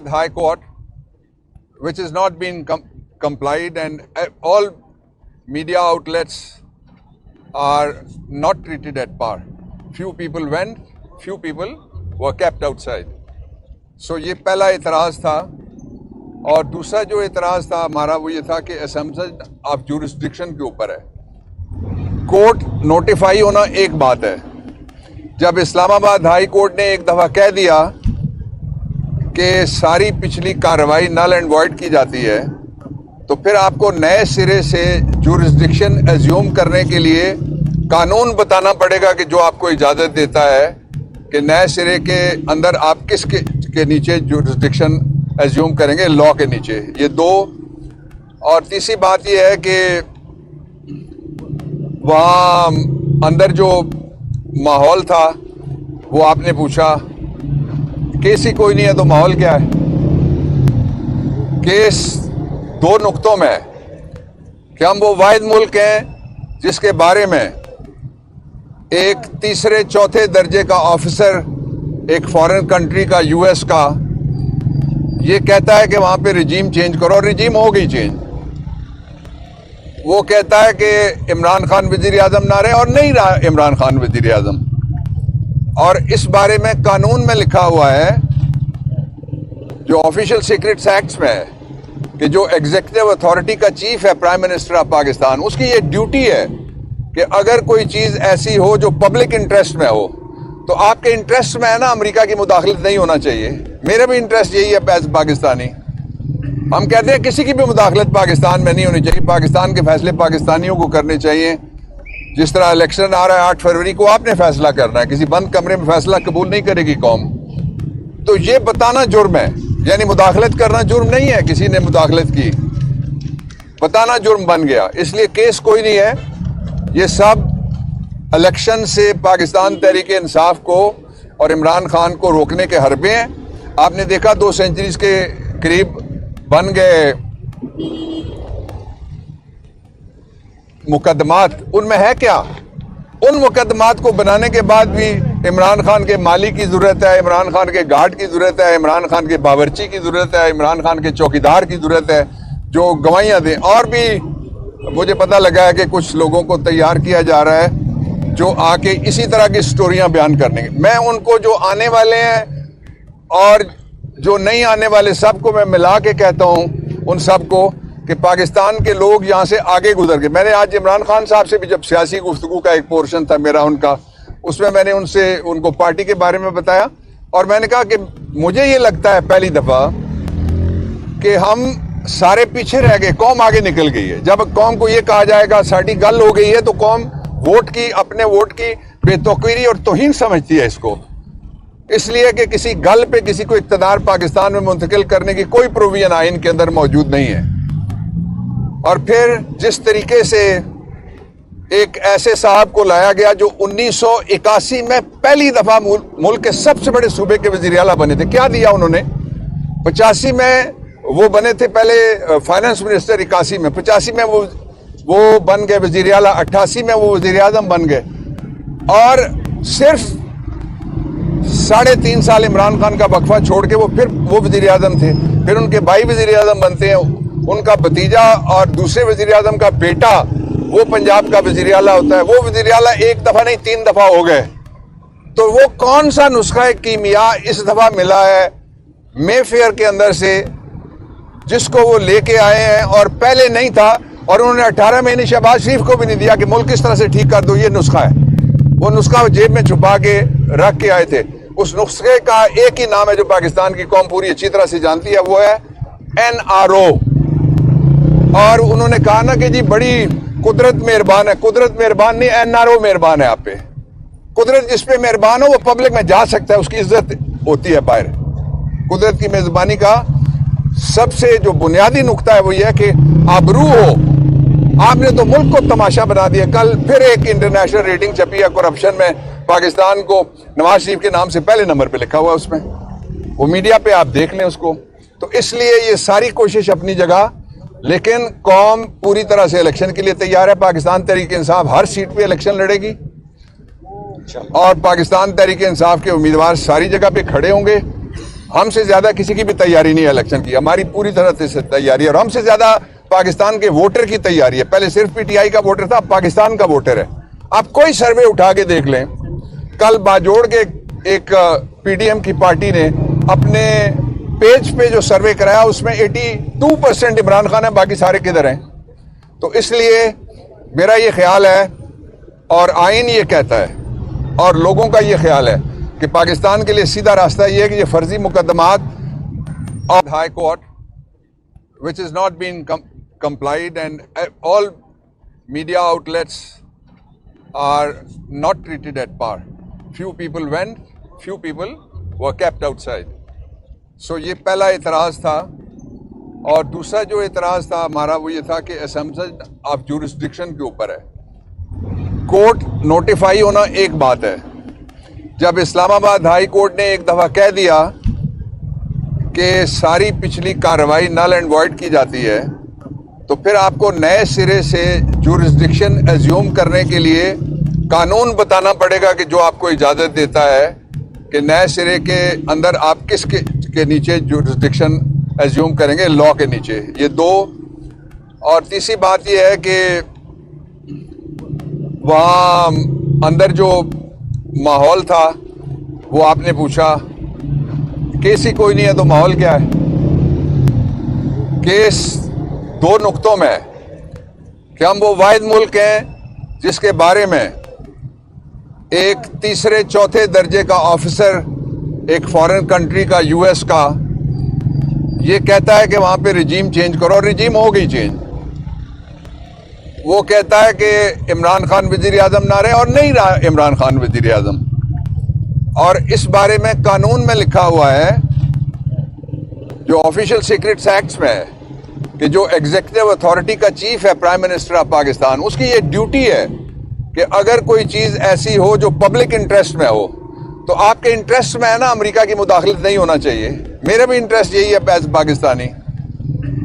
High Court, which has not been complied, and all media outlets are not treated at par. Few people went, few people were kept outside. So ये पहला इतराज़ था। और दूसरा जो इतराज़ था हमारा वो ये था कि असम्पशन ऑफ जुरिस्डिक्शन के ऊपर है। कोर्ट नोटिफाई होना एक बात है, जब इस्लामाबाद हाई कोर्ट ने एक दफ़ा कह दिया कि सारी पिछली कार्रवाई नल एंड वॉइड की जाती है, तो फिर आपको नए सिरे से जुरिस्डिक्शन एज्यूम करने के लिए कानून बताना पड़ेगा कि जो आपको इजाज़त देता है कि नए सिरे के अंदर आप किस के नीचे जुरिस्डिक्शन एज्यूम करेंगे, लॉ के नीचे। ये दो। और तीसरी बात ये है कि वहाँ अंदर जो माहौल था वो आपने पूछा, केस ही कोई नहीं है तो माहौल क्या है। केस दो नुक्तों में है कि हम वो वाहिद मुल्क हैं जिसके बारे में एक तीसरे चौथे दर्जे का ऑफिसर एक फॉरेन कंट्री का, यूएस का, ये कहता है कि वहां पे रिजीम चेंज करो, और रिजीम हो गई चेंज। वो कहता है कि इमरान खान वजीर आजम ना रहे, और नहीं रहा इमरान खान वजीर आजम। और इस बारे में कानून में लिखा हुआ है, जो ऑफिशियल सीक्रेट्स एक्ट्स में है, कि जो एग्जीक्यूटिव अथॉरिटी का चीफ है प्राइम मिनिस्टर ऑफ पाकिस्तान, उसकी ये ड्यूटी है कि अगर कोई चीज ऐसी हो जो पब्लिक इंटरेस्ट में हो, तो आपके इंटरेस्ट में है ना अमेरिका की मुदाखलत नहीं होना चाहिए। मेरा भी इंटरेस्ट यही है एज पाकिस्तानी। हम कहते हैं किसी की भी मुदाखलत पाकिस्तान में नहीं होनी चाहिए, पाकिस्तान के फैसले पाकिस्तानियों को करने चाहिए। जिस तरह इलेक्शन आ रहा है 8 फरवरी को, आपने फैसला करना है, किसी बंद कमरे में फैसला कबूल नहीं करेगी कौम। तो ये बताना जुर्म है, यानी मुदाखलत करना जुर्म नहीं है। किसी ने मुदाखलत की, बताना जुर्म बन गया। इसलिए केस कोई नहीं है, ये सब इलेक्शन से पाकिस्तान तहरीक इंसाफ को और इमरान खान को रोकने के हरबे हैं। आपने देखा 2 सेंचुरीज के करीब बन गए मुकदमात, उनमें है क्या? उन मुकदमात को बनाने के बाद भी इमरान खान के माली की जरूरत है, इमरान खान के गार्ड की जरूरत है, इमरान खान के बावर्ची की जरूरत है, इमरान खान के चौकीदार की जरूरत है जो गवाहियां दें। और भी मुझे पता लगा है कि कुछ लोगों को तैयार किया जा रहा है जो आके इसी तरह की स्टोरियां बयान करने। मैं उनको, जो आने वाले हैं और जो नहीं आने वाले, सबको मैं मिला के कहता हूं उन सबको कि पाकिस्तान के लोग यहां से आगे गुजर गए। मैंने आज इमरान खान साहब से भी, जब सियासी गुफ्तगू का एक पोर्शन था मेरा उनका, उसमें मैंने उनको पार्टी के बारे में बताया, और मैंने कहा कि मुझे ये लगता है पहली दफा कि हम सारे पीछे रह गए, कौम आगे निकल गई है। जब कौम को ये कहा जाएगा साड़ी गल हो गई है, तो कौम वोट की, अपने वोट की बेतौकीरी और तौहीन समझती है इसको। इसलिए कि किसी गल पे किसी को इख्तियार पाकिस्तान में मुंतकिल करने की कोई प्रोविजन आइन के अंदर मौजूद नहीं है। और फिर जिस तरीके से एक ऐसे साहब को लाया गया जो 1981 में पहली दफा मुल्क के सबसे बड़े सूबे के वजीर आला बने थे। क्या दिया उन्होंने? 85 में वो बने थे पहले फाइनेंस मिनिस्टर, 81 में, 85 में वो बन गए वजीर आला, 88 में वो वजीर आजम बन गए। और सिर्फ 3.5 साल इमरान खान का वक्फा छोड़ के वो वजीर आजम थे। फिर उनके भाई वजीर आजम बनते हैं, उनका भतीजा और दूसरे वजीर आजम का बेटा वो पंजाब का वजीर आला होता है। वो वजीर आला एक दफा नहीं 3 दफा हो गए। तो वो कौन सा नुस्खा कीमिया इस दफा मिला है मेफेयर के अंदर से, जिसको वो लेके आए हैं और पहले नहीं था। और उन्होंने 18 महीने शहबाज शरीफ को भी नहीं दिया कि मुल्क किस तरह से ठीक कर दो, ये नुस्खा है। वो नुस्खा जेब में छुपा के रख के आए थे। उस नुस्खे का एक ही नाम है जो पाकिस्तान की कौम पूरी अच्छी तरह से जानती है, वो है NRO। और उन्होंने कहा ना कि जी बड़ी कुदरत मेहरबान है। कुदरत मेहरबान नहीं, NRO मेहरबान है आप पे। कुदरत जिस पे मेहरबान हो वो पब्लिक में जा सकता है, उसकी इज्जत होती है बाहर। कुदरत की मेजबानी का सबसे जो बुनियादी नुकता है वो ये है कि आबरू हो। आपने तो मुल्क को तमाशा बना दिया। कल फिर एक इंटरनेशनल रेटिंग छपी है करप्शन में, पाकिस्तान को नवाज शरीफ के नाम से पहले नंबर पे लिखा हुआ है उसमें, वो मीडिया पे आप देख लें उसको। तो इसलिए ये सारी कोशिश अपनी जगह, लेकिन कौम पूरी तरह से इलेक्शन के लिए तैयार है। पाकिस्तान तहरीक इंसाफ हर सीट पे इलेक्शन लड़ेगी और पाकिस्तान तहरीक इंसाफ के उम्मीदवार सारी जगह पे खड़े होंगे। हमसे ज्यादा किसी की भी तैयारी नहीं है इलेक्शन की, हमारी पूरी तरह से तैयारी है और हमसे ज्यादा पाकिस्तान के वोटर की तैयारी है। पहले सिर्फ पीटीआई का वोटर था, अब पाकिस्तान का वोटर है। आप कोई सर्वे उठा के देख लें, कल बाजोड़ के एक पीडीएम की पार्टी ने अपने पेज पे जो सर्वे कराया उसमें 82% इमरान खान है, बाकी सारे किधर हैं। तो इसलिए मेरा ये ख्याल है और आईन ये कहता है और लोगों का ये ख्याल है कि पाकिस्तान के लिए सीधा रास्ता ये है कि ये फर्जी मुकदमात of high court which is not being complied and all media outlets are not treated at par. Few people went, few people were kept outside. So ये पहला एतराज़ था। और दूसरा जो एतराज़ था हमारा वो ये था कि असम्पशन ऑफ जुरिस्डिक्शन के ऊपर है। कोर्ट नोटिफाई होना एक बात है, जब इस्लामाबाद हाई कोर्ट ने एक दफ़ा कह दिया कि सारी पिछली कार्रवाई नल एंड वॉइड की जाती है, तो फिर आपको नए सिरे से जुरिस्डिक्शन एज्यूम करने के लिए कानून बताना पड़ेगा कि जो आपको इजाज़त देता है कि नए सिरे के अंदर आप किस के नीचे जुरिस्डिक्शन एज्यूम करेंगे, लॉ के नीचे। ये दो। और तीसरी बात यह है कि वहाँ अंदर जो माहौल था वो आपने पूछा, केस ही कोई नहीं है तो माहौल क्या है। केस दो नुक्तों में है कि हम वो वाहिद मुल्क हैं जिसके बारे में एक तीसरे चौथे दर्जे का ऑफिसर एक फॉरेन कंट्री का, यूएस का, ये कहता है कि वहां पे रिजीम चेंज करो, और रिजीम हो गई चेंज। वो कहता है कि इमरान खान वजीर आजम ना रहे, और नहीं रहा इमरान खान वजीर आजम। और इस बारे में कानून में लिखा हुआ है जो ऑफिशियल सीक्रेट्स एक्ट्स में है कि जो एग्जीक्यूटिव अथॉरिटी का चीफ है प्राइम मिनिस्टर ऑफ पाकिस्तान, उसकी ये ड्यूटी है कि अगर कोई चीज ऐसी हो जो पब्लिक इंटरेस्ट में हो, तो आपके इंटरेस्ट में है ना अमेरिका की मुदाखलत नहीं होना चाहिए। मेरा भी इंटरेस्ट यही है एज पाकिस्तानी।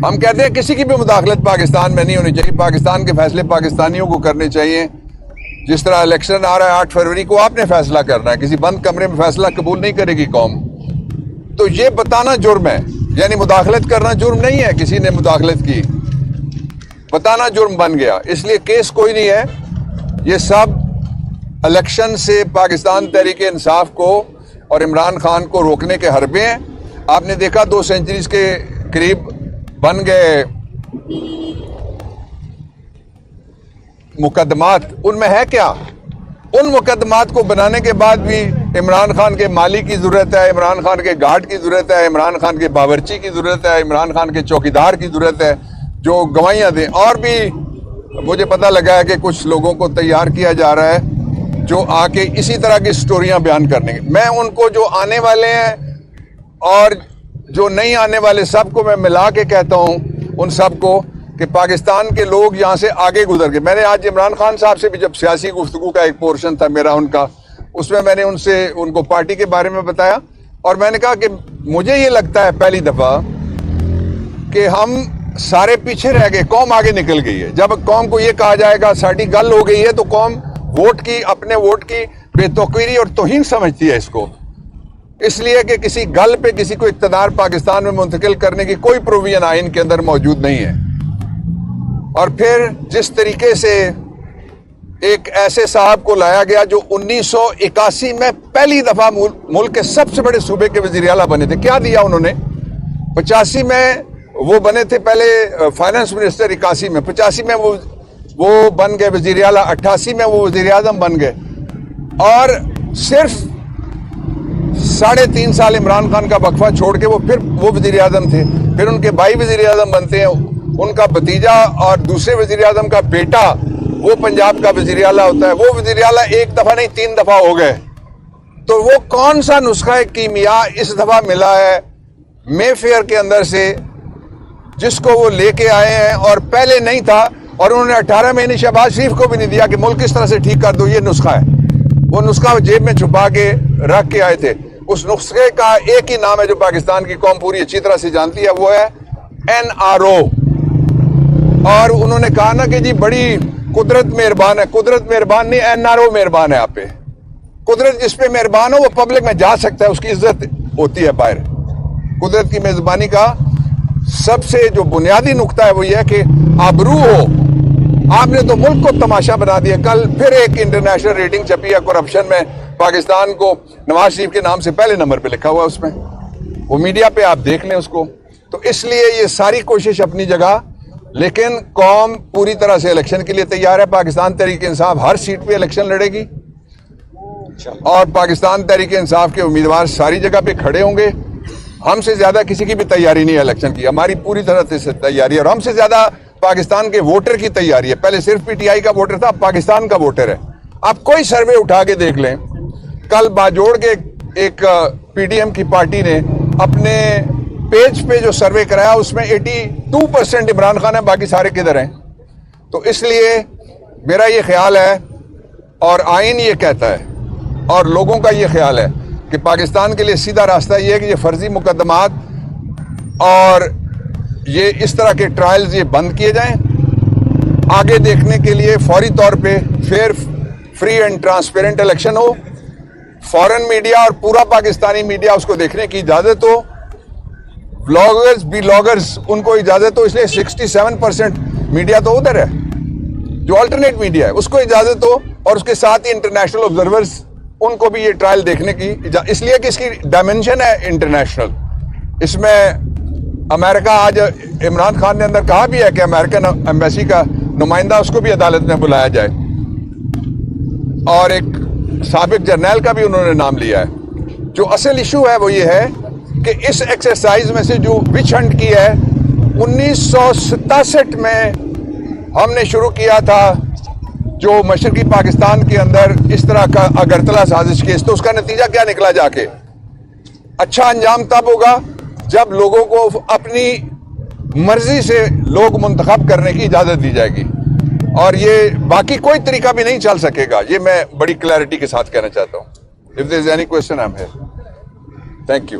हम कहते हैं किसी की भी मुदाखलत पाकिस्तान में नहीं होनी चाहिए, पाकिस्तान के फैसले पाकिस्तानियों को करने चाहिए। जिस तरह इलेक्शन आ रहा है 8 फरवरी को, आपने फैसला करना है, किसी बंद कमरे में फैसला कबूल नहीं करेगी कौम। तो ये बताना जुर्म है, यानी मुदाखलत करना जुर्म नहीं है। किसी ने मुदाखलत की, बताना जुर्म बन गया। इसलिए केस कोई नहीं है, ये सब इलेक्शन से पाकिस्तान तहरीक इंसाफ को और इमरान खान को रोकने के हरबे हैं। आपने देखा 2 सेंचुरीज के करीब बन गए मुकदमात, उनमें है क्या? उन मुकदमात को बनाने के बाद भी इमरान खान के माली की जरूरत है, इमरान खान के गार्ड की जरूरत है, इमरान खान के बावर्ची की जरूरत है, इमरान खान के चौकीदार की जरूरत है जो गवाहियां दें। और भी मुझे पता लगा है कि कुछ लोगों को तैयार किया जा रहा है जो आके इसी तरह की स्टोरियां बयान करने। मैं उनको जो आने वाले हैं और जो नहीं आने वाले सबको मैं मिला के कहता हूं, उन सबको कि पाकिस्तान के लोग यहाँ से आगे गुजर गए। मैंने आज इमरान खान साहब से भी जब सियासी गुफ्तगू का एक पोर्शन था मेरा उनका, उसमें मैंने उनको पार्टी के बारे में बताया और मैंने कहा कि मुझे ये लगता है पहली दफा कि हम सारे पीछे रह गए, कौम आगे निकल गई है। जब कौम को ये कहा जाएगा साड़ी गल हो गई है, तो कौम वोट की, अपने वोट की बेतौकीरी और तौहीन समझती है इसको। इसलिए कि किसी गल पे किसी को इख्तियार पाकिस्तान में मुंतकिल करने की कोई प्रोविजन आइन के अंदर मौजूद नहीं है। और फिर जिस तरीके से एक ऐसे साहब को लाया गया जो 1981 में पहली दफा मुल्क के सबसे बड़े सूबे के वजीर आला बने थे, क्या दिया उन्होंने? 85 में वो बने थे पहले फाइनेंस मिनिस्टर, 81 में, 85 में वो बन गए वजीर आला, 88 में वो वजीर आजम बन गए। और सिर्फ 3.5 साल इमरान खान का वक्फा छोड़ के वो वजीर आजम थे। फिर उनके भाई वजीर आजम बनते हैं, उनका भतीजा और दूसरे वजीर आजम का बेटा वो पंजाब का वजीर आला होता है। वो वजीर आला एक दफा नहीं 3 दफा हो गए। तो वो कौन सा नुस्खा कीमिया इस दफा मिला है मेफेयर के अंदर से, जिसको वो लेके आए हैं और पहले नहीं था। और उन्होंने 18 महीने शहबाज शरीफ को भी नहीं दिया कि मुल्क किस तरह से ठीक कर दो, ये नुस्खा है। वो नुस्खा जेब में छुपा के रख के आए थे। उस नुस्खे का एक ही नाम है जो पाकिस्तान की कौम पूरी अच्छी तरह से जानती है, वो है NRO। और उन्होंने कहा ना कि जी बड़ी कुदरत मेहरबान है। कुदरत मेहरबान नहीं, NRO मेहरबान है आप पे। कुदरत जिस पे मेहरबान हो वो पब्लिक में जा सकता है, उसकी इज्जत होती है बाहर। कुदरत की मेजबानी का सबसे जो बुनियादी नुक्ता है वो ये है कि आबरू हो। आपने तो मुल्क को तमाशा बना दिया। कल फिर एक इंटरनेशनल रेटिंग छपी है करप्शन में, पाकिस्तान को नवाज शरीफ के नाम से पहले नंबर पे लिखा हुआ है उसमें, वो मीडिया पे आप देख लें उसको। तो इसलिए ये सारी कोशिश अपनी जगह, लेकिन कौम पूरी तरह से इलेक्शन के लिए तैयार है। पाकिस्तान तहरीक इंसाफ हर सीट पे इलेक्शन लड़ेगी और पाकिस्तान तहरीक इंसाफ के उम्मीदवार सारी जगह पे खड़े होंगे। हमसे ज्यादा किसी की भी तैयारी नहीं है इलेक्शन की, हमारी पूरी तरह से तैयारी है। और हमसे ज्यादा पाकिस्तान के वोटर की तैयारी है। पहले सिर्फ पीटीआई का वोटर था, अब पाकिस्तान का वोटर है। आप कोई सर्वे उठा के देख लें, कल बाजोड़ के एक पीडीएम की पार्टी ने अपने पेज पे जो सर्वे कराया उसमें 82% इमरान खान है, बाकी सारे किधर हैं। तो इसलिए मेरा ये ख्याल है और आईन ये कहता है और लोगों का ये ख्याल है कि पाकिस्तान के लिए सीधा रास्ता ये है कि ये फर्जी मुकदमात और ये इस तरह के ट्रायल्स ये बंद किए जाएं। आगे देखने के लिए फौरी तौर पे fair, free and transparent election हो। फॉरेन मीडिया और पूरा पाकिस्तानी मीडिया उसको देखने की इजाजत हो। ब्लॉगर्स, ब्लॉगर्स उनको इजाजत हो। इसलिए 67% मीडिया तो उधर है जो अल्टरनेट मीडिया है, उसको इजाजत हो। और उसके साथ ही इंटरनेशनल ऑब्जर्वर्स, उनको भी ये ट्रायल देखने की इसलिए कि इसकी डायमेंशन है इंटरनेशनल। इसमें अमेरिका, आज इमरान खान ने अंदर कहा भी है कि अमेरिकन एम्बेसी का नुमाइंदा उसको भी अदालत में बुलाया जाए और एक साबिक जर्नैल का भी उन्होंने नाम लिया है। जो असल इशू है वो ये है कि इस एक्सरसाइज में से जो विच हंट की है 1967 में हमने शुरू किया था, जो मशरकी पाकिस्तान के अंदर इस तरह का अगरतला साजिश केस, तो उसका नतीजा क्या निकला जाके? अच्छा अंजाम तब होगा जब लोगों को अपनी मर्जी से लोग मुंतखब करने की इजाजत दी जाएगी और ये बाकी कोई तरीका भी नहीं चल सकेगा। ये मैं बड़ी क्लैरिटी के साथ कहना चाहता हूँ। If there is any question I am here. Thank you.